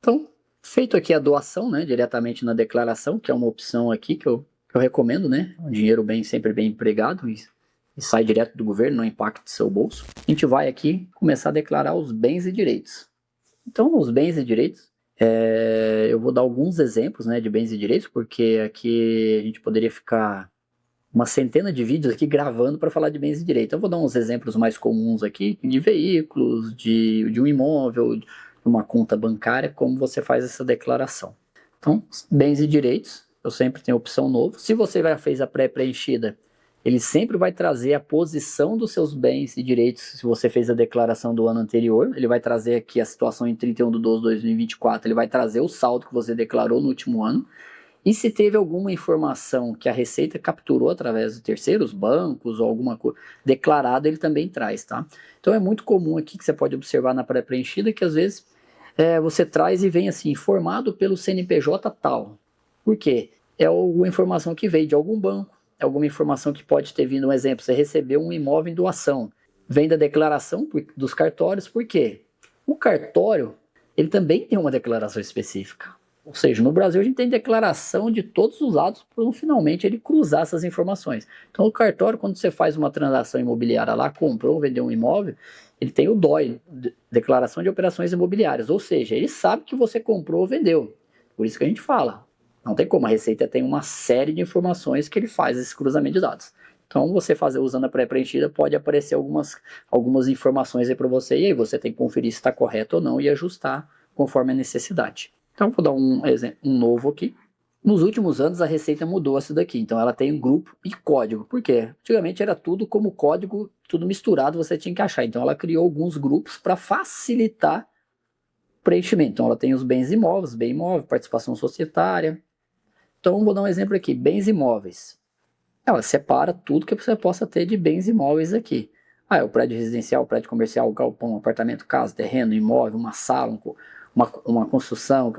Então, feito aqui a doação, né, diretamente na declaração, que é uma opção aqui que eu recomendo, né, um dinheiro sempre bem empregado e sai direto do governo, não impacta o seu bolso. A gente vai aqui começar a declarar os bens e direitos. Então, os bens e direitos, eu vou dar alguns exemplos, né, de bens e direitos, porque aqui a gente poderia ficar uma centena de vídeos aqui gravando para falar de bens e direitos. Então, eu vou dar uns exemplos mais comuns aqui de veículos, de um imóvel, de uma conta bancária, como você faz essa declaração. Então, bens e direitos, eu sempre tenho opção novo. Se você já fez a pré-preenchida, ele sempre vai trazer a posição dos seus bens e direitos se você fez a declaração do ano anterior. Ele vai trazer aqui a situação em 31/12/2024, ele vai trazer o saldo que você declarou no último ano. E se teve alguma informação que a Receita capturou através de terceiros, bancos ou alguma coisa declarada, ele também traz, tá? Então é muito comum aqui que você pode observar na pré-preenchida que às vezes você traz e vem assim, informado pelo CNPJ tal. Por quê? É alguma informação que veio de algum banco, é alguma informação que pode ter vindo, um exemplo, você recebeu um imóvel em doação, vem da declaração dos cartórios, por quê? O cartório, ele também tem uma declaração específica. Ou seja, no Brasil a gente tem declaração de todos os lados para finalmente ele cruzar essas informações. Então o cartório, quando você faz uma transação imobiliária lá, comprou ou vendeu um imóvel, ele tem o DOI, Declaração de Operações Imobiliárias, ou seja, ele sabe que você comprou ou vendeu. Por isso que a gente fala, não tem como, a Receita tem uma série de informações que ele faz esse cruzamento de dados. Então você usando a pré-preenchida, pode aparecer algumas informações aí para você, e aí você tem que conferir se está correto ou não e ajustar conforme a necessidade. Então, vou dar um exemplo, um novo aqui. Nos últimos anos, a Receita mudou isso daqui. Então, ela tem um grupo e código. Por quê? Antigamente era tudo como código, tudo misturado, você tinha que achar. Então, ela criou alguns grupos para facilitar o preenchimento. Então, ela tem os bens imóveis, bem imóvel, participação societária. Então, vou dar um exemplo aqui: bens imóveis. Ela separa tudo que você possa ter de bens imóveis aqui. É o prédio residencial, prédio comercial, galpão, apartamento, casa, terreno, imóvel, uma sala, uma construção,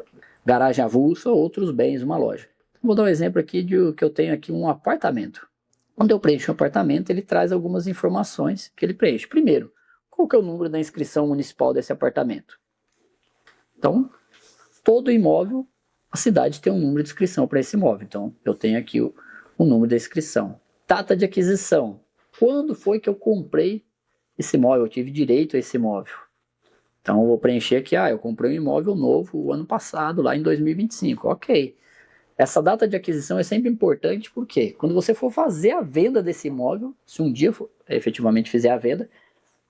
garagem avulsa, outros bens, uma loja. Vou dar um exemplo aqui de que eu tenho aqui um apartamento. Quando eu preencho um apartamento, ele traz algumas informações que ele preenche. Primeiro, qual que é o número da inscrição municipal desse apartamento? Então, todo imóvel, a cidade tem um número de inscrição para esse imóvel. Então, eu tenho aqui o número da inscrição. Data de aquisição. Quando foi que eu comprei esse imóvel? Eu tive direito a esse imóvel. Então eu vou preencher aqui, eu comprei um imóvel novo o ano passado, lá em 2025. Ok. Essa data de aquisição é sempre importante porque quando você for fazer a venda desse imóvel, se um dia efetivamente fizer a venda,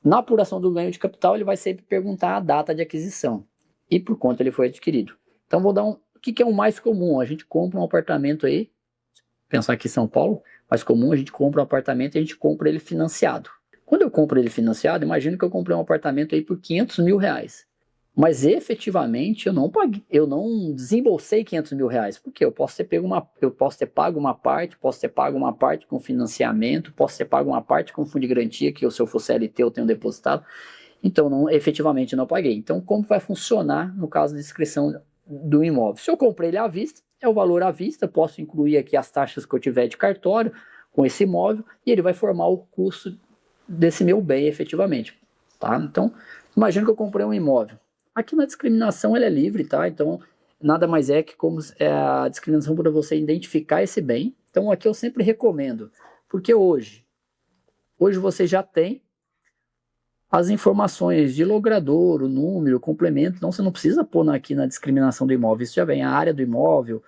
na apuração do ganho de capital ele vai sempre perguntar a data de aquisição e por quanto ele foi adquirido. Então vou dar o que é o mais comum? A gente compra um apartamento aí, pensar aqui em São Paulo, mais comum, a gente compra um apartamento e a gente compra ele financiado. Quando eu compro ele financiado, imagino que eu comprei um apartamento aí por R$ 500 mil. Mas efetivamente eu não desembolsei R$ 500 mil. Porque eu posso ter pago uma parte, posso ter pago uma parte com financiamento, posso ter pago uma parte com fundo de garantia, que se eu for CLT eu tenho depositado. Então, efetivamente não paguei. Então, como vai funcionar no caso de inscrição do imóvel? Se eu comprei ele à vista, é o valor à vista, posso incluir aqui as taxas que eu tiver de cartório com esse imóvel e ele vai formar o custo desse meu bem efetivamente. Tá? Então, imagina que eu comprei um imóvel. Aqui na discriminação ele é livre, tá? Então, nada mais é que como a discriminação para você identificar esse bem. Então, aqui eu sempre recomendo, porque hoje você já tem as informações de logrador, o número, o complemento, então você não precisa pôr aqui na discriminação do imóvel, isso já vem a área do imóvel,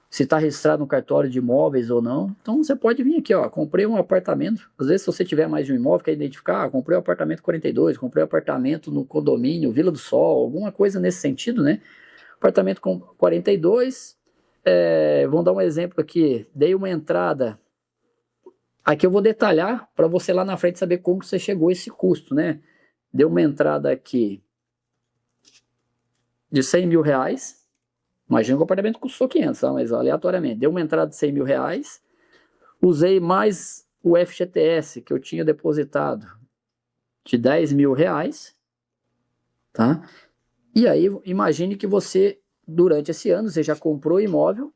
se está registrado no cartório de imóveis ou não. Então você pode vir aqui, comprei um apartamento, às vezes se você tiver mais de um imóvel, quer identificar, comprei o apartamento 42, comprei o apartamento no condomínio Vila do Sol, alguma coisa nesse sentido, né? Apartamento com 42, vamos dar um exemplo aqui, dei uma entrada. Aqui eu vou detalhar para você lá na frente saber como você chegou a esse custo, né? Deu uma entrada aqui de R$ 100 mil. Imagina que o apartamento custou 500, tá? Mas aleatoriamente. Deu uma entrada de R$ 100 mil. Usei mais o FGTS que eu tinha depositado de R$ 10 mil. Tá? E aí, imagine que você, durante esse ano, você já comprou o imóvel.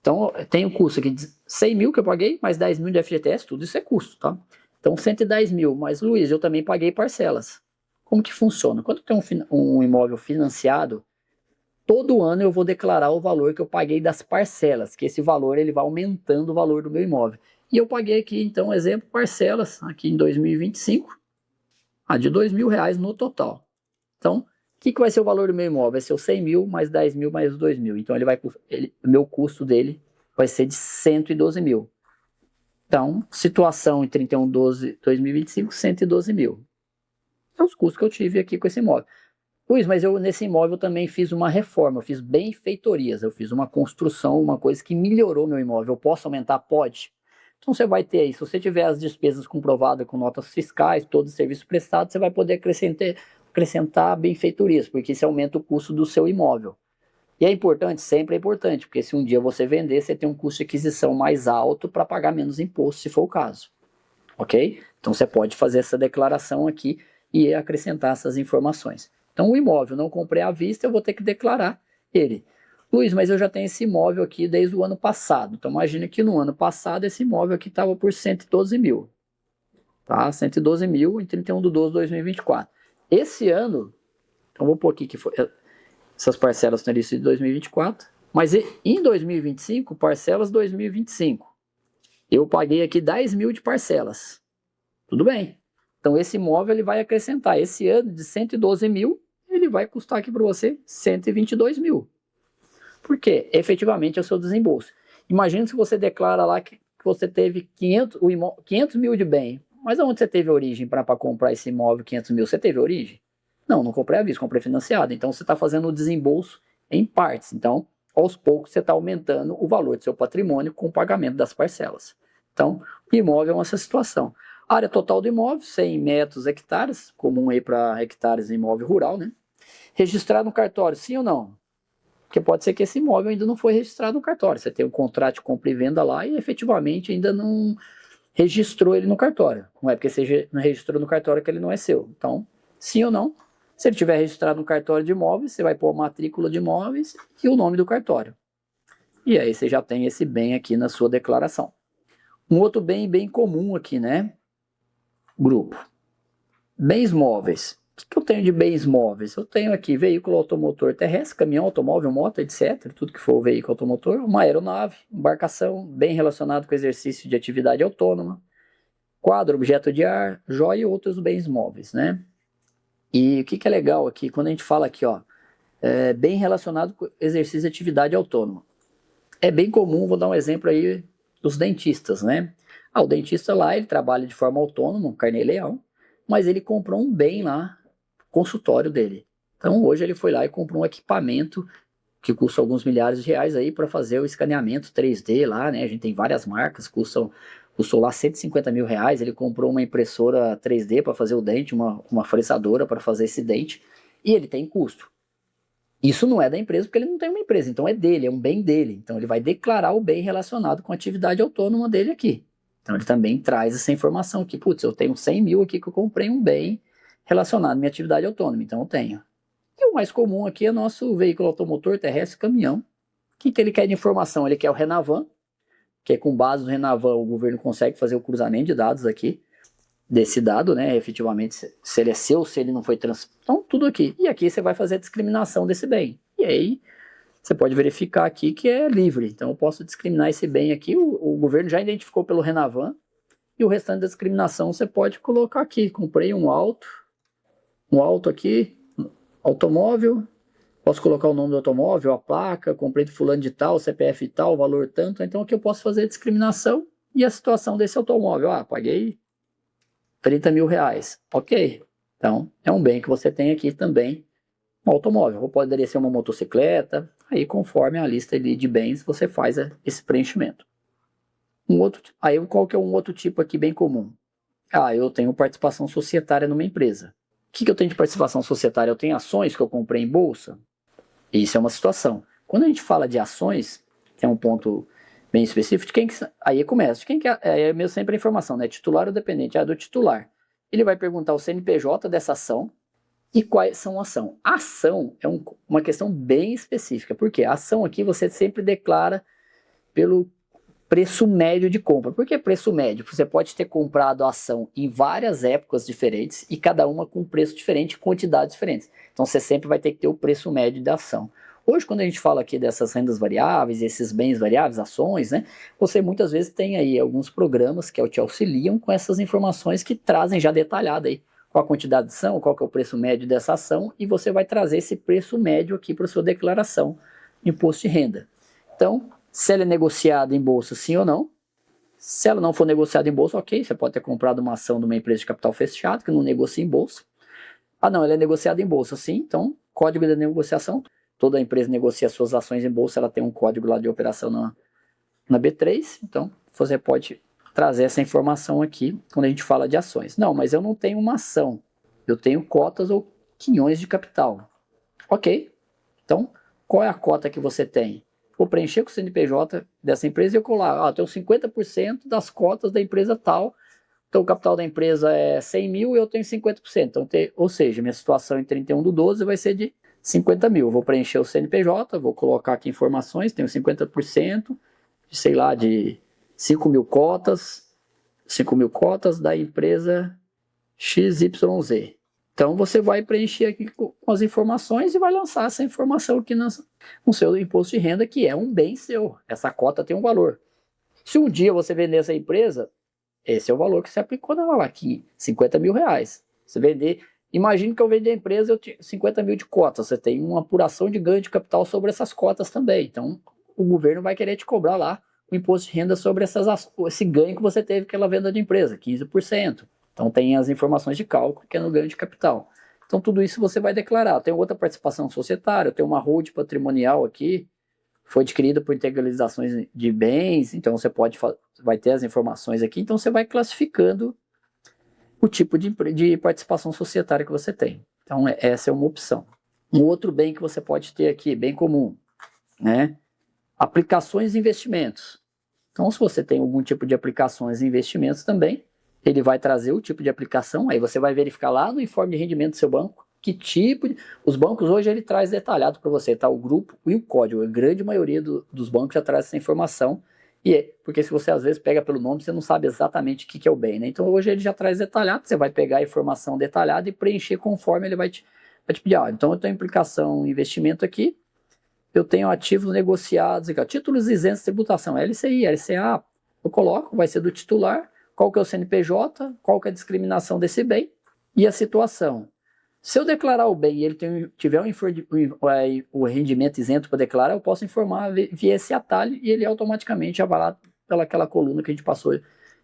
Então, tem o custo aqui de 100 mil que eu paguei, mais 10 mil de FGTS, tudo isso é custo, tá? Então, 110 mil, mas Luiz, eu também paguei parcelas. Como que funciona? Quando tem um imóvel financiado, todo ano eu vou declarar o valor que eu paguei das parcelas, que esse valor ele vai aumentando o valor do meu imóvel. E eu paguei aqui, então, exemplo, parcelas aqui em 2025, de R$ 2.000 no total. Então, o que vai ser o valor do meu imóvel? Vai ser os 100 mil mais 10 mil mais 2 mil. Então, o meu custo dele vai ser de 112 mil. Então, situação em 31/12/2025, 112 mil. São os custos que eu tive aqui com esse imóvel. Luiz, mas eu nesse imóvel também fiz uma reforma, eu fiz benfeitorias, eu fiz uma construção, uma coisa que melhorou meu imóvel. Eu posso aumentar? Pode. Então você vai ter aí, se você tiver as despesas comprovadas com notas fiscais, todos os serviços prestados, você vai poder acrescentar benfeitorias, porque isso aumenta o custo do seu imóvel. E é importante, sempre é importante, porque se um dia você vender, você tem um custo de aquisição mais alto para pagar menos imposto, se for o caso. Ok? Então você pode fazer essa declaração aqui e acrescentar essas informações. Então o imóvel não comprei à vista, eu vou ter que declarar ele. Luiz, mas eu já tenho esse imóvel aqui desde o ano passado. Então imagine que no ano passado esse imóvel aqui estava por 112 mil. Tá? 112 mil em 31/12/2024. Esse ano, então vou pôr aqui que foi, essas parcelas estão listas de 2024, mas em 2025, parcelas 2025. Eu paguei aqui 10 mil de parcelas. Tudo bem. Então esse imóvel ele vai acrescentar. Esse ano de 112 mil, ele vai custar aqui para você 122 mil. Por quê? Efetivamente é o seu desembolso. Imagina se você declara lá que você teve 500 mil de bem. Mas aonde você teve origem para comprar esse imóvel 500 mil? Você teve origem? Não, não comprei à vista, comprei financiado. Então você está fazendo o desembolso em partes. Então, aos poucos, você está aumentando o valor do seu patrimônio com o pagamento das parcelas. Então, o imóvel é uma situação. A área total do imóvel, 100 metros hectares, comum aí para hectares em imóvel rural, né? Registrado no cartório, sim ou não? Porque pode ser que esse imóvel ainda não foi registrado no cartório. Você tem um contrato de compra e venda lá e efetivamente ainda não registrou ele no cartório. Não é porque você não registrou no cartório que ele não é seu. Então, sim ou não? Se ele tiver registrado no cartório de imóveis, você vai pôr a matrícula de imóveis e o nome do cartório. E aí você já tem esse bem aqui na sua declaração. Um outro bem comum aqui, né? Grupo. Bens móveis. O que eu tenho de bens móveis? Eu tenho aqui veículo automotor terrestre, caminhão, automóvel, moto, etc. Tudo que for veículo automotor. Uma aeronave, embarcação, bem relacionado com exercício de atividade autônoma. Quadro, objeto de ar, joia e outros bens móveis, né? E o que é legal aqui, quando a gente fala aqui, ó, bem relacionado com exercício de atividade autônoma. É bem comum, vou dar um exemplo aí dos dentistas, né? O dentista lá, ele trabalha de forma autônoma, um carnê-leão, mas ele comprou um bem lá, consultório dele. Então hoje ele foi lá e comprou um equipamento que custa alguns milhares de reais aí para fazer o escaneamento 3D lá, né? A gente tem várias marcas, custou lá 150 mil reais. Ele comprou uma impressora 3D para fazer o dente, uma fresadora para fazer esse dente, e ele tem custo. Isso não é da empresa porque ele não tem uma empresa, então é dele, é um bem dele. Então ele vai declarar o bem relacionado com a atividade autônoma dele aqui. Então ele também traz essa informação que, putz, eu tenho 100 mil aqui que eu comprei um bem relacionado à minha atividade autônoma, então eu tenho. E o mais comum aqui é nosso veículo automotor terrestre, caminhão. O que ele quer de informação? Ele quer o Renavan, que é com base no Renavan o governo consegue fazer o cruzamento de dados aqui, desse dado, né, efetivamente, se ele é seu, se ele não foi então tudo aqui. E aqui você vai fazer a discriminação desse bem. E aí você pode verificar aqui que é livre. Então eu posso discriminar esse bem aqui, o governo já identificou pelo Renavan, e o restante da discriminação você pode colocar aqui. Comprei um auto aqui, automóvel, posso colocar o nome do automóvel, a placa, comprei de fulano de tal, CPF tal, valor tanto. Então aqui eu posso fazer a discriminação e a situação desse automóvel. Paguei 30 mil reais. Ok. Então é um bem que você tem aqui também, um automóvel. Ou poderia ser uma motocicleta. Aí conforme a lista de bens você faz esse preenchimento. Aí qual que é um outro tipo aqui bem comum? Eu tenho participação societária numa empresa. O que eu tenho de participação societária? Eu tenho ações que eu comprei em bolsa. Isso é uma situação. Quando a gente fala de ações, tem um ponto bem específico, aí começa, de quem que é mesmo sempre a informação, né? Titular ou dependente? Do titular. Ele vai perguntar o CNPJ dessa ação e quais são a ação. A ação é uma questão bem específica, porque a ação aqui você sempre declara pelo preço médio de compra. Por que preço médio? Você pode ter comprado a ação em várias épocas diferentes e cada uma com preço diferente, quantidades diferentes. Então você sempre vai ter que ter o preço médio da ação. Hoje, quando a gente fala aqui dessas rendas variáveis, esses bens variáveis, ações, né, você muitas vezes tem aí alguns programas que te auxiliam com essas informações que trazem já detalhado aí qual a quantidade de ação, qual que é o preço médio dessa ação, e você vai trazer esse preço médio aqui para a sua declaração de imposto de renda. Então, se ela é negociada em bolsa, sim ou não. Se ela não for negociada em bolsa, ok, você pode ter comprado uma ação de uma empresa de capital fechado que não negocia em bolsa. Ah, não, ela é negociada em bolsa, sim, então, código de negociação. Toda empresa negocia suas ações em bolsa, ela tem um código lá de operação na B3, então você pode trazer essa informação aqui quando a gente fala de ações. Não, mas eu não tenho uma ação, eu tenho cotas ou quinhões de capital. Ok, então qual é a cota que você tem? Vou preencher com o CNPJ dessa empresa e eu colar, eu tenho 50% das cotas da empresa tal, então o capital da empresa é 100 mil e eu tenho 50%. Então, ou seja, minha situação em 31/12 vai ser de 50 mil. Eu vou preencher o CNPJ, vou colocar aqui informações, tenho 50%, sei lá, de 5 mil cotas da empresa XYZ. Então você vai preencher aqui com as informações e vai lançar essa informação aqui no seu imposto de renda, que é um bem seu. Essa cota tem um valor. Se um dia você vender essa empresa, esse é o valor que você aplicou na lá, aqui, 50 mil reais. Você vender, imagine que eu vendi a empresa, eu tinha 50 mil de cotas, você tem uma apuração de ganho de capital sobre essas cotas também. Então, o governo vai querer te cobrar lá o imposto de renda sobre esse ganho que você teve pela venda de empresa, 15%. Então, tem as informações de cálculo, que é no ganho de capital. Então, tudo isso você vai declarar. Tem outra participação societária, eu tenho uma hold patrimonial aqui, foi adquirida por integralizações de bens, então você vai ter as informações aqui, então você vai classificando o tipo de participação societária que você tem. Então, essa é uma opção. Um outro bem que você pode ter aqui, bem comum, né? Aplicações e investimentos. Então, se você tem algum tipo de aplicações e investimentos também, ele vai trazer o tipo de aplicação, aí você vai verificar lá no informe de rendimento do seu banco, que tipo de... Os bancos hoje ele traz detalhado para você, tá? O grupo e o código. A grande maioria dos bancos já traz essa informação. Porque se você às vezes pega pelo nome, você não sabe exatamente o que é o bem, né? Então hoje ele já traz detalhado, você vai pegar a informação detalhada e preencher conforme ele vai te pedir. Então eu tenho implicação investimento aqui, eu tenho ativos negociados aqui, títulos isentos de tributação, LCI, LCA, eu coloco, vai ser do titular, qual que é o CNPJ, qual que é a discriminação desse bem e a situação. Se eu declarar o bem e ele tiver o rendimento isento para declarar, eu posso informar via esse atalho e ele automaticamente já vai lá pelaquela coluna que a gente passou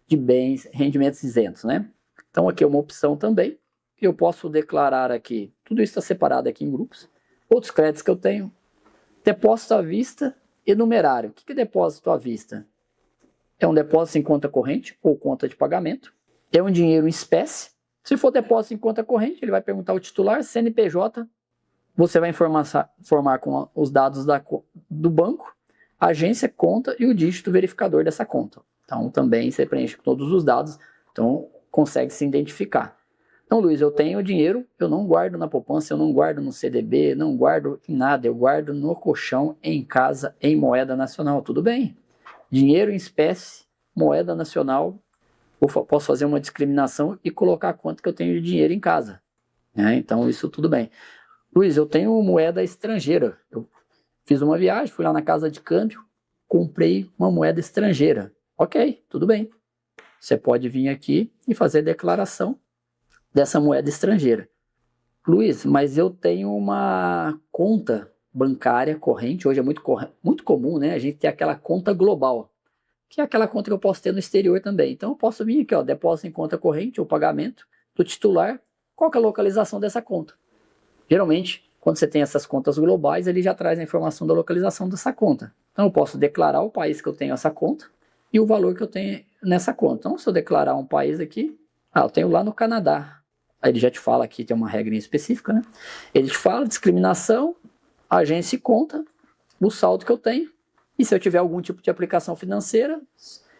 de bens, rendimentos isentos, né? Então aqui é uma opção também. Eu posso declarar aqui, tudo isso está separado aqui em grupos. Outros créditos que eu tenho, depósito à vista e numerário. O que é depósito à vista? É um depósito em conta corrente ou conta de pagamento. É um dinheiro em espécie. Se for depósito em conta corrente, ele vai perguntar ao titular, CNPJ, você vai informar com os dados do banco, agência, conta e o dígito verificador dessa conta. Então, também você preenche todos os dados, então consegue se identificar. Então, Luiz, eu tenho dinheiro, eu não guardo na poupança, eu não guardo no CDB, não guardo em nada, eu guardo no colchão, em casa, em moeda nacional. Tudo bem. Dinheiro em espécie, moeda nacional, posso fazer uma discriminação e colocar quanto que eu tenho de dinheiro em casa. Então, isso tudo bem. Luiz, eu tenho moeda estrangeira. Eu fiz uma viagem, fui lá na casa de câmbio, comprei uma moeda estrangeira. Ok, tudo bem. Você pode vir aqui e fazer declaração dessa moeda estrangeira. Luiz, mas eu tenho uma conta bancária corrente, hoje é muito comum, né? A gente ter aquela conta global, que é aquela conta que eu posso ter no exterior também. Então eu posso vir aqui, depósito em conta corrente ou pagamento do titular, qual que é a localização dessa conta? Geralmente, quando você tem essas contas globais, ele já traz a informação da localização dessa conta. Então eu posso declarar o país que eu tenho essa conta e o valor que eu tenho nessa conta. Então se eu declarar um país aqui, eu tenho lá no Canadá. Aí ele já te fala aqui, tem uma regra específica, né? Ele te fala discriminação, agência e conta, o saldo que eu tenho. E se eu tiver algum tipo de aplicação financeira,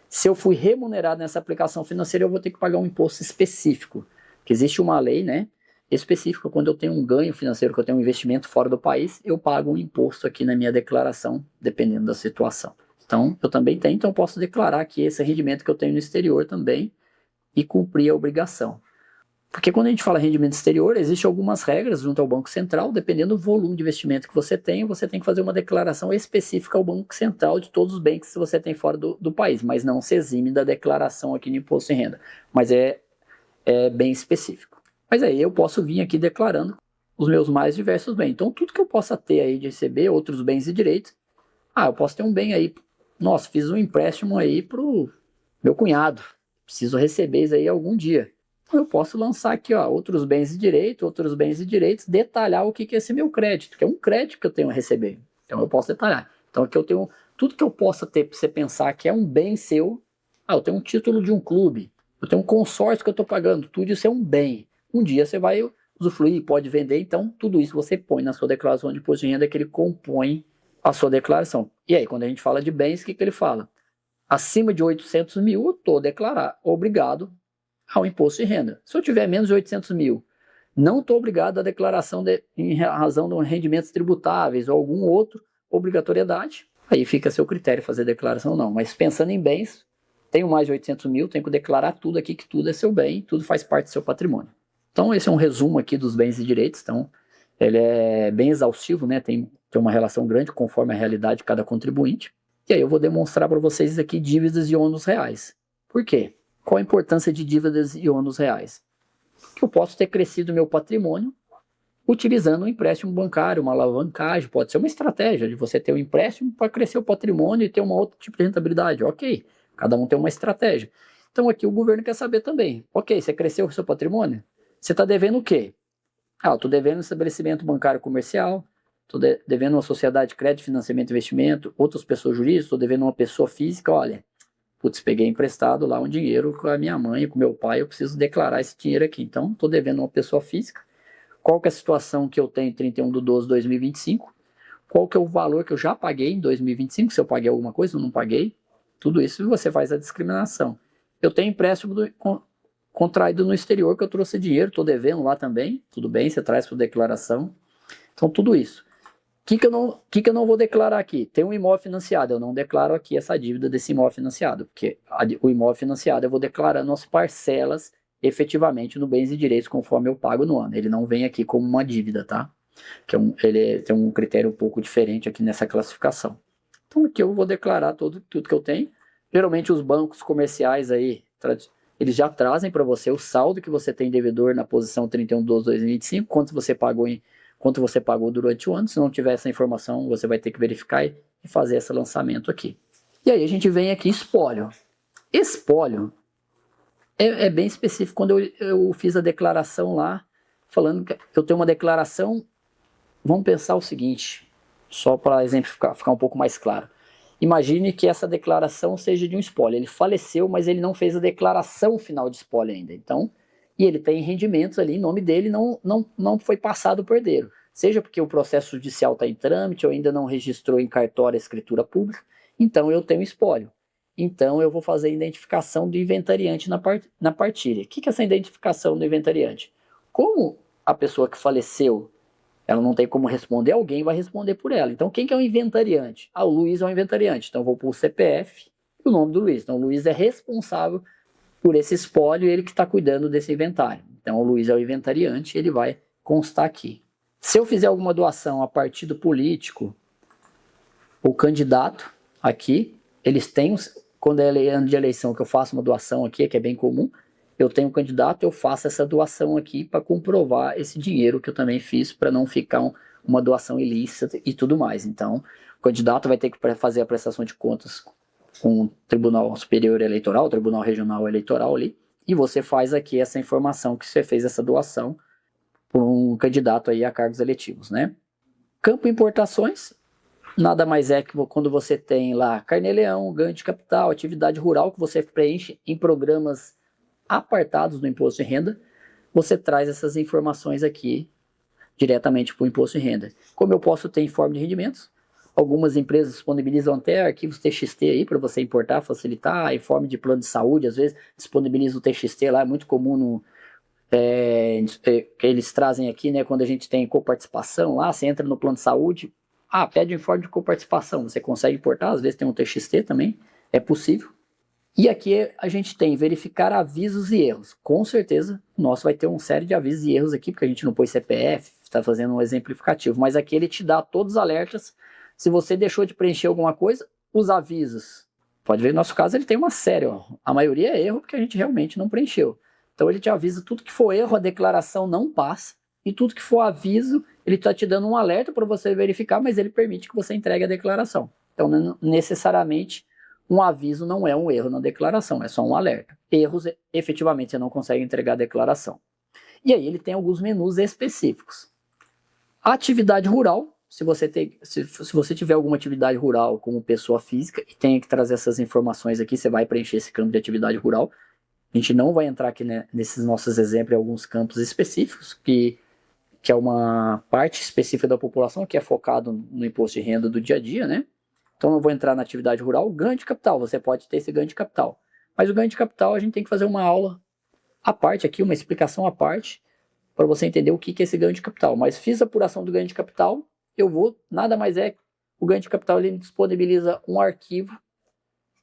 se eu fui remunerado nessa aplicação financeira, eu vou ter que pagar um imposto específico. Porque existe uma lei, né, específica, quando eu tenho um ganho financeiro, que eu tenho um investimento fora do país, eu pago um imposto aqui na minha declaração, dependendo da situação. Então, eu também tenho, então eu posso declarar aqui esse rendimento que eu tenho no exterior também e cumprir a obrigação. Porque quando a gente fala rendimento exterior, existem algumas regras junto ao Banco Central, dependendo do volume de investimento que você tem que fazer uma declaração específica ao Banco Central de todos os bens que você tem fora do país, mas não se exime da declaração aqui no Imposto de Renda, mas é bem específico. Mas aí eu posso vir aqui declarando os meus mais diversos bens. Então tudo que eu possa ter aí de receber, outros bens e direitos, eu posso ter um bem aí, nossa, fiz um empréstimo aí pro meu cunhado, preciso receber isso aí algum dia. Eu posso lançar aqui, outros bens e direitos, detalhar o que é esse meu crédito, que é um crédito que eu tenho a receber. Então eu posso detalhar. Então aqui eu tenho tudo que eu possa ter para você pensar que é um bem seu. Eu tenho um título de um clube, eu tenho um consórcio que eu estou pagando, tudo isso é um bem. Um dia você vai usufruir, pode vender, então tudo isso você põe na sua declaração de imposto de renda que ele compõe a sua declaração. E aí, quando a gente fala de bens, o que ele fala? Acima de 800 mil, eu estou obrigado ao imposto de renda. Se eu tiver menos de 800 mil, não estou obrigado à declaração em razão de rendimentos tributáveis ou algum outro obrigatoriedade. Aí fica a seu critério fazer declaração ou não. Mas pensando em bens, tenho mais de 800 mil, tenho que declarar tudo aqui, que tudo é seu bem, tudo faz parte do seu patrimônio. Então esse é um resumo aqui dos bens e direitos. Então ele é bem exaustivo, né? Tem uma relação grande conforme a realidade de cada contribuinte. E aí eu vou demonstrar para vocês aqui dívidas e ônus reais. Por quê? Qual a importância de dívidas e ônus reais? Que eu posso ter crescido meu patrimônio utilizando um empréstimo bancário, uma alavancagem, pode ser uma estratégia de você ter um empréstimo para crescer o patrimônio e ter um outro tipo de rentabilidade. Ok, cada um tem uma estratégia. Então aqui o governo quer saber também. Ok, você cresceu o seu patrimônio? Você está devendo o quê? Eu estou devendo um estabelecimento bancário comercial, estou devendo uma sociedade de crédito, financiamento e investimento, outras pessoas jurídicas, estou devendo uma pessoa física, olha, peguei emprestado lá um dinheiro com a minha mãe, com meu pai, eu preciso declarar esse dinheiro aqui. Então, estou devendo uma pessoa física. Qual que é a situação que eu tenho em 31/12/2025? Qual que é o valor que eu já paguei em 2025? Se eu paguei alguma coisa ou não paguei? Tudo isso você faz a discriminação. Eu tenho empréstimo contraído no exterior que eu trouxe dinheiro, estou devendo lá também. Tudo bem, você traz para declaração. Então, tudo isso. O que eu não vou declarar aqui? Tem um imóvel financiado, eu não declaro aqui essa dívida desse imóvel financiado, porque o imóvel financiado eu vou declarando as parcelas efetivamente no bens e direitos conforme eu pago no ano. Ele não vem aqui como uma dívida, tá? Ele tem um critério um pouco diferente aqui nessa classificação. Então aqui eu vou declarar tudo que eu tenho. Geralmente os bancos comerciais aí, eles já trazem para você o saldo que você tem devedor na posição 31/12/2025, quanto você pagou durante o ano. Se não tiver essa informação, você vai ter que verificar e fazer esse lançamento aqui. E aí a gente vem aqui, espólio. Espólio é bem específico. Quando eu fiz a declaração lá, falando que eu tenho uma declaração, vamos pensar o seguinte, só para exemplificar, ficar um pouco mais claro. Imagine que essa declaração seja de um espólio. Ele faleceu, mas ele não fez a declaração final de espólio ainda. Então, e ele tem rendimentos ali em nome dele, não foi passado por herdeiro. Seja porque o processo judicial está em trâmite ou ainda não registrou em cartório a escritura pública, então eu tenho espólio. Então eu vou fazer a identificação do inventariante na partilha. O que é essa identificação do inventariante? Como a pessoa que faleceu, ela não tem como responder, alguém vai responder por ela. Então quem que é o inventariante? O Luiz é o inventariante. Então eu vou pôr o CPF e o nome do Luiz. Então o Luiz é responsável por esse espólio e ele que está cuidando desse inventário. Então o Luiz é o inventariante, ele vai constar aqui. Se eu fizer alguma doação a partido político ou candidato aqui, eles têm, quando é ano de eleição que eu faço uma doação aqui, que é bem comum, eu tenho um candidato, eu faço essa doação aqui para comprovar esse dinheiro que eu também fiz, para não ficar uma doação ilícita e tudo mais. Então, o candidato vai ter que fazer a prestação de contas com o Tribunal Superior Eleitoral, o Tribunal Regional Eleitoral ali, e você faz aqui essa informação que você fez essa doação por um candidato aí a cargos eletivos, né? Campo importações, nada mais é que quando você tem lá carnê-leão, ganho de capital, atividade rural, que você preenche em programas apartados do imposto de renda, você traz essas informações aqui diretamente para o imposto de renda. Como eu posso ter informe de rendimentos, algumas empresas disponibilizam até arquivos TXT aí para você importar, facilitar, informe de plano de saúde, às vezes disponibiliza o TXT lá, é muito comum que eles trazem aqui, né, quando a gente tem coparticipação lá, você entra no plano de saúde, pede um informe de coparticipação, você consegue importar, às vezes tem um TXT também, é possível. E aqui a gente tem verificar avisos e erros. Com certeza, o nosso vai ter uma série de avisos e erros aqui, porque a gente não pôs CPF, está fazendo um exemplificativo. Mas aqui ele te dá todos os alertas. Se você deixou de preencher alguma coisa, os avisos. Pode ver, no nosso caso, ele tem uma série. Ó. A maioria é erro, porque a gente realmente não preencheu. Então ele te avisa tudo que for erro, a declaração não passa. E tudo que for aviso, ele está te dando um alerta para você verificar, mas ele permite que você entregue a declaração. Então, não necessariamente, um aviso não é um erro na declaração, é só um alerta. Erros, efetivamente, você não consegue entregar a declaração. E aí ele tem alguns menus específicos. A atividade rural, se você tiver alguma atividade rural como pessoa física e tem que trazer essas informações aqui, você vai preencher esse campo de atividade rural. A gente não vai entrar aqui, né, nesses nossos exemplos em alguns campos específicos, que é uma parte específica da população que é focado no imposto de renda do dia a dia, né? Então eu vou entrar na atividade rural, ganho de capital, você pode ter esse ganho de capital. Mas o ganho de capital a gente tem que fazer uma aula à parte aqui, uma explicação à parte, para você entender o que é esse ganho de capital. Mas fiz a apuração do ganho de capital, nada mais é, o ganho de capital ele disponibiliza um arquivo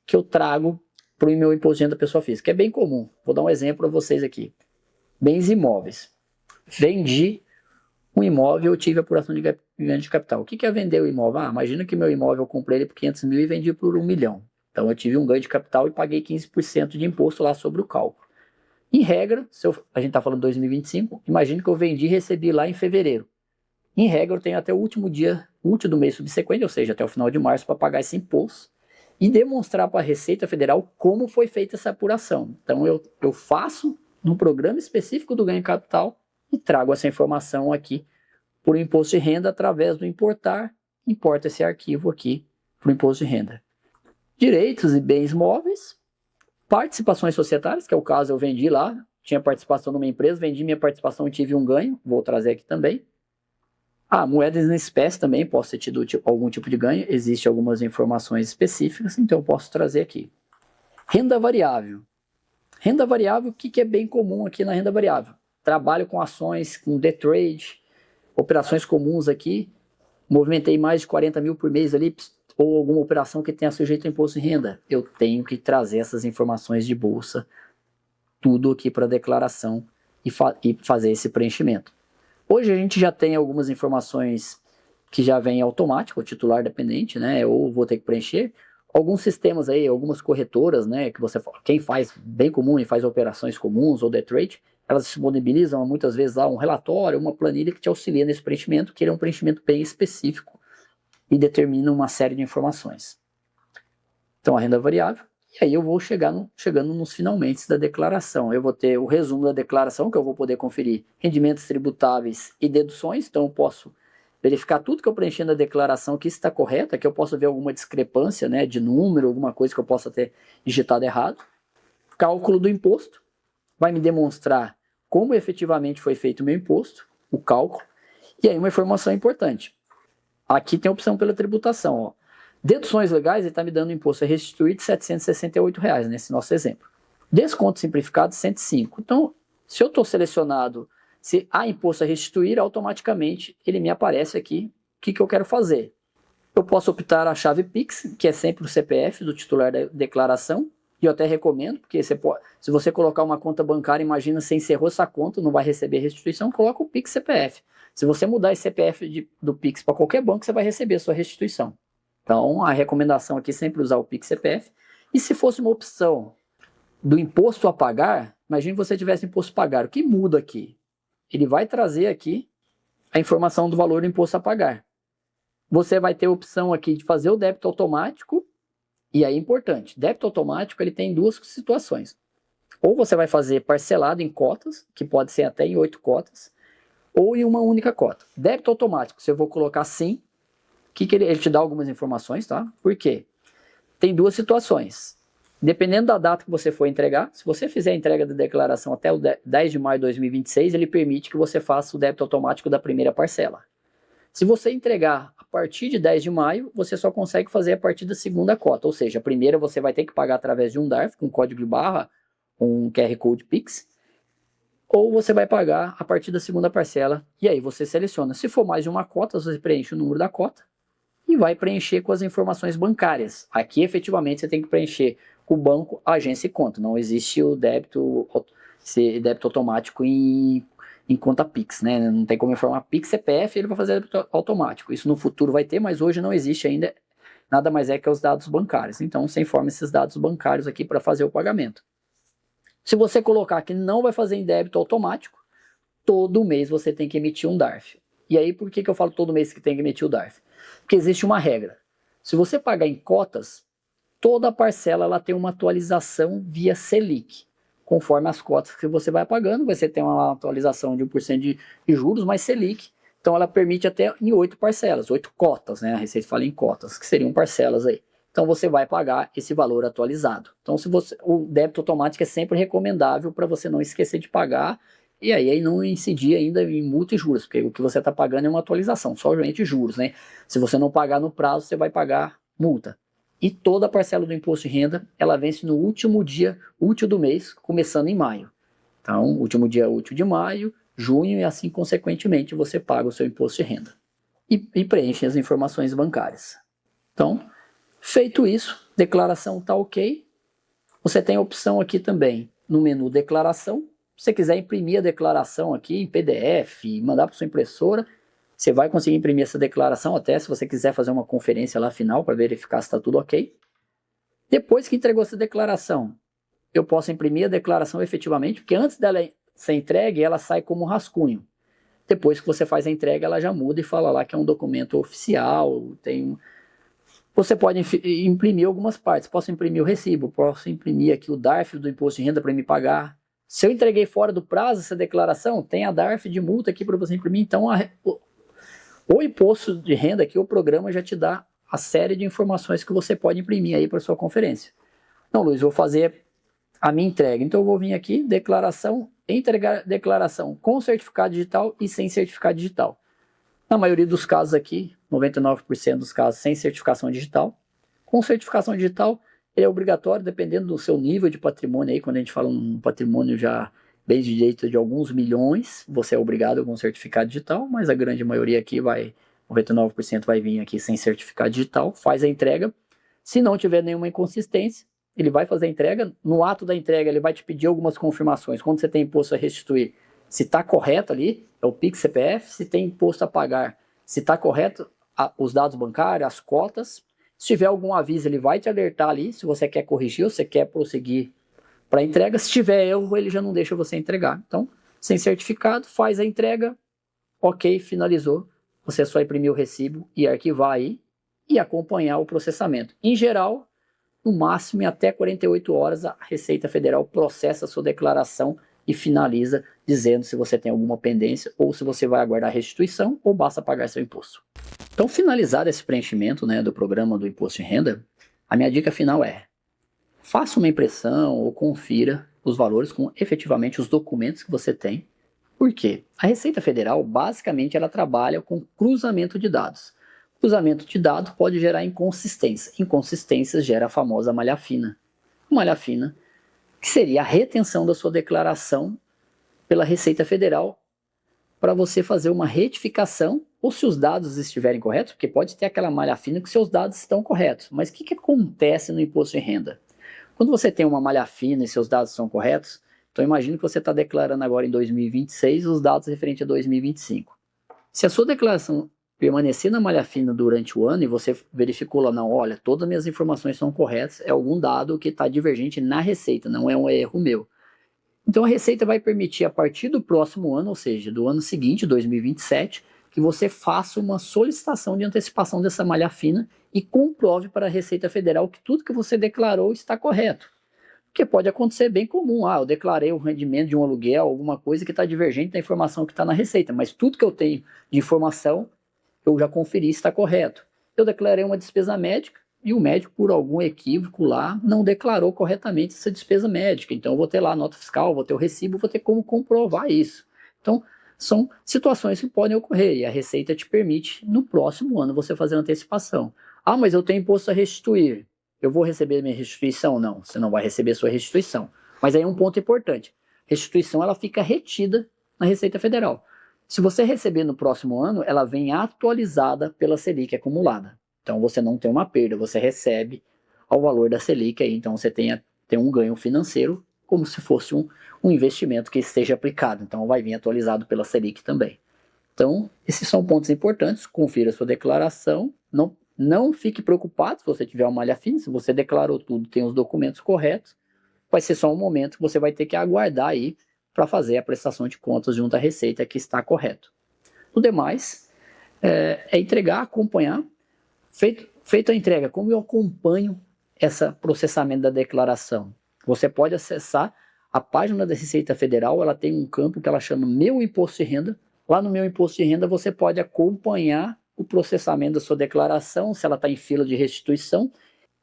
que eu trago para o meu imposto de renda da pessoa física, que é bem comum. Vou dar um exemplo para vocês aqui. Bens imóveis. Vendi um imóvel, eu tive apuração de ganho de capital. O que é vender o imóvel? Imagina que meu imóvel eu comprei ele por 500 mil e vendi por 1 milhão. Então eu tive um ganho de capital e paguei 15% de imposto lá sobre o cálculo. Em regra, a gente está falando de 2025, imagina que eu vendi e recebi lá em fevereiro. Em regra, eu tenho até o último dia útil do mês subsequente, ou seja, até o final de março, para pagar esse imposto e demonstrar para a Receita Federal como foi feita essa apuração. Então eu faço num programa específico do ganho de capital e trago essa informação aqui por um imposto de renda através do importar, importa esse arquivo aqui para o imposto de renda. Direitos e bens móveis, participações societárias, que é o caso eu vendi lá, tinha participação numa empresa, vendi minha participação e tive um ganho, vou trazer aqui também. Moedas em espécie também, posso ter tido algum tipo de ganho, existem algumas informações específicas, então eu posso trazer aqui. Renda variável. Renda variável, o que é bem comum aqui na renda variável? Trabalho com ações, com day trade, operações comuns aqui, movimentei mais de 40 mil por mês ali, ou alguma operação que tenha sujeito a imposto de renda. Eu tenho que trazer essas informações de bolsa, tudo aqui para a declaração e fazer esse preenchimento. Hoje a gente já tem algumas informações que já vem automático, o titular dependente, né? Ou vou ter que preencher. Alguns sistemas aí, algumas corretoras, né? Que quem faz bem comum e faz operações comuns ou day trade, elas disponibilizam muitas vezes lá um relatório, uma planilha que te auxilia nesse preenchimento, que ele é um preenchimento bem específico e determina uma série de informações. Então a renda variável. E aí eu vou chegando nos finalmente da declaração. Eu vou ter o resumo da declaração, que eu vou poder conferir rendimentos tributáveis e deduções. Então eu posso verificar tudo que eu preenchi na declaração, que está correto, que eu posso ver alguma discrepância, né, de número, alguma coisa que eu possa ter digitado errado. Cálculo do imposto. Vai me demonstrar como efetivamente foi feito o meu imposto, o cálculo. E aí uma informação importante. Aqui tem a opção pela tributação, ó. Deduções legais, ele está me dando um imposto a restituir de R$ 768, nesse nosso exemplo. Desconto simplificado, 105. Então, se eu estou selecionado, se há imposto a restituir, automaticamente ele me aparece aqui o que eu quero fazer. Eu posso optar a chave Pix, que é sempre o CPF do titular da declaração, e eu até recomendo, porque se você colocar uma conta bancária, imagina, você encerrou essa conta, não vai receber restituição, coloca o Pix CPF. Se você mudar esse CPF do Pix para qualquer banco, você vai receber a sua restituição. Então, a recomendação aqui é sempre usar o Pix CPF. E se fosse uma opção do imposto a pagar, imagine que você tivesse imposto a pagar. O que muda aqui? Ele vai trazer aqui a informação do valor do imposto a pagar. Você vai ter a opção aqui de fazer o débito automático. E aí é importante, débito automático ele tem duas situações. Ou você vai fazer parcelado em cotas, que pode ser até em 8 cotas, ou em uma única cota. Débito automático, se eu vou colocar sim, ele te dá algumas informações, tá? Por quê? Tem duas situações. Dependendo da data que você for entregar, se você fizer a entrega da declaração até o 10 de maio de 2026, ele permite que você faça o débito automático da primeira parcela. Se você entregar a partir de 10 de maio, você só consegue fazer a partir da segunda cota, ou seja, a primeira você vai ter que pagar através de um DARF, com código de barra, um QR Code Pix, ou você vai pagar a partir da segunda parcela, e aí você seleciona. Se for mais de uma cota, você preenche o número da cota, e vai preencher com as informações bancárias. Aqui, efetivamente, você tem que preencher com o banco, agência e conta. Não existe o débito automático em conta Pix, né? Não tem como informar Pix, CPF, ele vai fazer débito automático. Isso no futuro vai ter, mas hoje não existe ainda. Nada mais é que os dados bancários. Então, você informa esses dados bancários aqui para fazer o pagamento. Se você colocar que não vai fazer em débito automático, todo mês você tem que emitir um DARF. E aí, por que eu falo todo mês que tem que emitir o DARF? Porque existe uma regra. Se você pagar em cotas, toda parcela ela tem uma atualização via Selic. Conforme as cotas que você vai pagando, você tem uma atualização de 1% de juros, mais Selic. Então, ela permite até em 8 parcelas, 8 cotas, né? A Receita fala em cotas, que seriam parcelas aí. Então, você vai pagar esse valor atualizado. Então, o débito automático é sempre recomendável para você não esquecer de pagar e aí não incidir ainda em multa e juros, porque o que você está pagando é uma atualização, somente juros, né? Se você não pagar no prazo, você vai pagar multa. E toda a parcela do imposto de renda, ela vence no último dia útil do mês, começando em maio. Então, último dia útil de maio, junho e assim consequentemente você paga o seu imposto de renda. E preenche as informações bancárias. Então, feito isso, declaração está ok. Você tem a opção aqui também no menu declaração. Se você quiser imprimir a declaração aqui em PDF e mandar para sua impressora, você vai conseguir imprimir essa declaração até se você quiser fazer uma conferência lá final para verificar se está tudo ok. Depois que entregou essa declaração, eu posso imprimir a declaração efetivamente, porque antes dela ser entregue, ela sai como rascunho. Depois que você faz a entrega, ela já muda e fala lá que é um documento oficial. Você pode imprimir algumas partes. Posso imprimir o recibo, posso imprimir aqui o DARF do imposto de renda para me pagar. Se eu entreguei fora do prazo essa declaração, tem a DARF de multa aqui para você imprimir. Então, o imposto de renda aqui, o programa já te dá a série de informações que você pode imprimir aí para sua conferência. Não, Luiz, vou fazer a minha entrega. Então, eu vou vir aqui, declaração, entregar declaração com certificado digital e sem certificado digital. Na maioria dos casos aqui, 99% dos casos sem certificação digital. Com certificação digital, ele é obrigatório, dependendo do seu nível de patrimônio aí, quando a gente fala um patrimônio já bens de direito de alguns milhões, você é obrigado com certificado digital, mas a grande maioria aqui 99% vai vir aqui sem certificado digital, faz a entrega. Se não tiver nenhuma inconsistência, ele vai fazer a entrega. No ato da entrega, ele vai te pedir algumas confirmações. Quando você tem imposto a restituir, se está correto ali, é o Pix CPF. Se tem imposto a pagar, se está correto os dados bancários, as cotas. Se tiver algum aviso, ele vai te alertar ali, se você quer corrigir ou se quer prosseguir para a entrega. Se tiver erro, ele já não deixa você entregar. Então, sem certificado, faz a entrega, ok, finalizou. Você só imprimir o recibo e arquivar aí e acompanhar o processamento. Em geral, no máximo, em até 48 horas, a Receita Federal processa a sua declaração e finaliza dizendo se você tem alguma pendência ou se você vai aguardar restituição ou basta pagar seu imposto. Então, finalizado esse preenchimento, né, do programa do imposto de renda, a minha dica final é: faça uma impressão ou confira os valores com efetivamente os documentos que você tem. Por quê? A Receita Federal, basicamente, ela trabalha com cruzamento de dados. Cruzamento de dados pode gerar inconsistência. Inconsistências gera a famosa malha fina. Malha fina, que seria a retenção da sua declaração pela Receita Federal para você fazer uma retificação, ou se os dados estiverem corretos, porque pode ter aquela malha fina que seus dados estão corretos. Mas o que acontece no imposto de renda? Quando você tem uma malha fina e seus dados são corretos, então imagine que você está declarando agora em 2026 os dados referentes a 2025. Se a sua declaração permanecer na malha fina durante o ano e você verificou lá, não, olha, todas as minhas informações são corretas, é algum dado que está divergente na Receita, não é um erro meu. Então a Receita vai permitir, a partir do próximo ano, ou seja, do ano seguinte, 2027, que você faça uma solicitação de antecipação dessa malha fina e comprove para a Receita Federal que tudo que você declarou está correto. Porque pode acontecer bem comum, eu declarei o rendimento de um aluguel, alguma coisa que está divergente da informação que está na Receita, mas tudo que eu tenho de informação, eu já conferi se está correto. Eu declarei uma despesa médica e o médico, por algum equívoco lá, não declarou corretamente essa despesa médica. Então, eu vou ter lá a nota fiscal, vou ter o recibo, vou ter como comprovar isso. Então, são situações que podem ocorrer e a Receita te permite, no próximo ano, você fazer uma antecipação. Mas eu tenho imposto a restituir. Eu vou receber minha restituição? Não, você não vai receber sua restituição. Mas aí é um ponto importante. Restituição, ela fica retida na Receita Federal. Se você receber no próximo ano, ela vem atualizada pela Selic acumulada. Então você não tem uma perda, você recebe ao valor da Selic aí, então você tem um ganho financeiro como se fosse um investimento que esteja aplicado, então vai vir atualizado pela Selic também. Então, esses são pontos importantes, confira a sua declaração, não fique preocupado se você tiver uma malha fina, se você declarou tudo, tem os documentos corretos, vai ser só um momento que você vai ter que aguardar aí para fazer a prestação de contas junto à Receita que está correto. O demais é entregar, acompanhar. Feita a entrega, como eu acompanho esse processamento da declaração? Você pode acessar a página da Receita Federal, ela tem um campo que ela chama Meu Imposto de Renda. Lá no Meu Imposto de Renda você pode acompanhar o processamento da sua declaração, se ela está em fila de restituição. O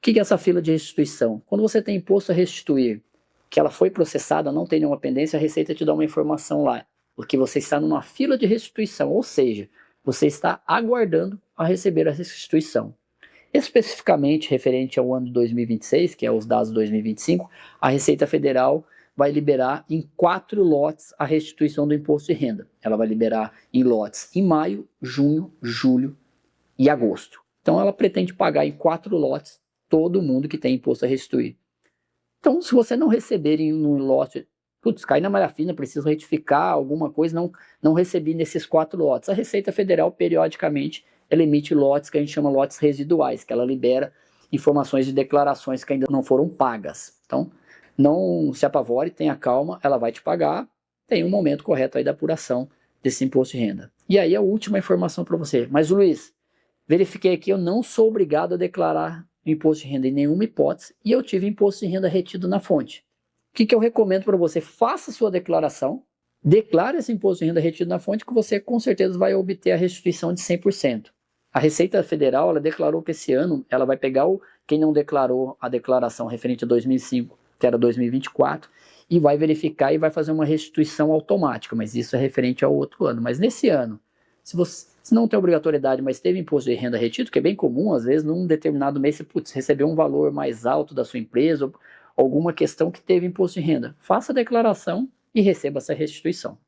que é essa fila de restituição? Quando você tem imposto a restituir, que ela foi processada, não tem nenhuma pendência, a Receita te dá uma informação lá, porque você está numa fila de restituição, ou seja, você está aguardando a receber a restituição. Especificamente referente ao ano de 2026, que é os dados de 2025, a Receita Federal vai liberar em 4 lotes a restituição do imposto de renda. Ela vai liberar em lotes em maio, junho, julho e agosto. Então ela pretende pagar em 4 lotes todo mundo que tem imposto a restituir. Então, se você não receber em um lote, cai na malha fina, preciso retificar alguma coisa, não recebi nesses 4 lotes. A Receita Federal, periodicamente, ela emite lotes que a gente chama lotes residuais, que ela libera informações de declarações que ainda não foram pagas. Então, não se apavore, tenha calma, ela vai te pagar, tem um momento correto aí da apuração desse imposto de renda. E aí a última informação para você. Mas, Luiz, verifiquei aqui, eu não sou obrigado a declarar imposto de renda em nenhuma hipótese e eu tive imposto de renda retido na fonte. O que eu recomendo para você? Faça sua declaração, declare esse imposto de renda retido na fonte que você com certeza vai obter a restituição de 100%. A Receita Federal, ela declarou que esse ano ela vai pegar quem não declarou a declaração referente a 2005, que era 2024, e vai verificar e vai fazer uma restituição automática, mas isso é referente ao outro ano. Mas nesse ano, se não tem obrigatoriedade, mas teve imposto de renda retido, que é bem comum, às vezes num determinado mês você recebeu um valor mais alto da sua empresa, ou alguma questão que teve imposto de renda, faça a declaração e receba essa restituição.